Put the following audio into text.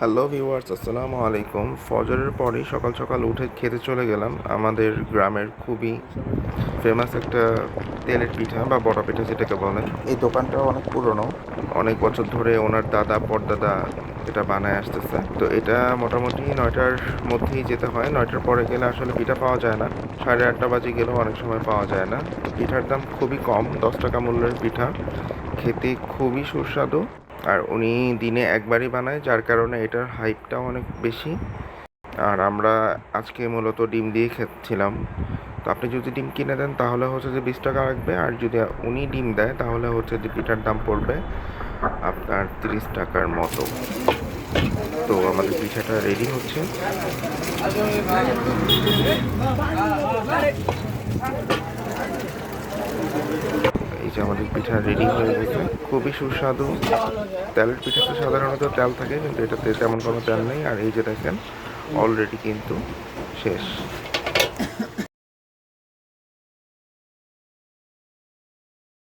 Hello viewers, আসসালামু আলাইকুম। ফজরের পরেই সকাল সকাল উঠে খেতে চলে গেলাম আমাদের গ্রামের খুবই ফেমাস একটা তেলের পিঠা বা বড়া পিঠা যেটাকে বলে। এই দোকানটাও অনেক পুরনো, অনেক বছর ধরে ওনার দাদা পরদাদা এটা বানায় আসতেছে। তো এটা মোটামুটি 9টার মধ্যেই যেতে হয়, 9টার পরে গেলে আসলে পিঠা পাওয়া যায় না। 8:30 বাজে গেলেও অনেক সময় পাওয়া যায় না। তো পিঠার দাম খুবই কম, 10 টাকা মূল্যের পিঠা, খেতে খুবই সুস্বাদু। আর উনি দিনে একবারই বানায়, যার কারণে এটার হাইপটাও অনেক বেশি। আর আমরা আজকে মূলত ডিম দিয়ে খেয়েছিলাম। তো আপনি যদি ডিম কিনে দেন তাহলে হচ্ছে যে 20 টাকা লাগবে, আর যদি উনি ডিম দেয় তাহলে হচ্ছে যে পিঠার দাম পড়বে আপনার 30 টাকার মতো। তো আমাদের পিঠাটা রেডি হচ্ছে। এই যে আমাদের পিঠা রেডি হয়ে গেছে, খুবই সুস্বাদু। তেলের পিঠাতে সাধারণত তেল থাকে, কিন্তু এটাতে তেমন কোনো তেল নেই। আর এই যে দেখেন, অলরেডি কিন্তু শেষ।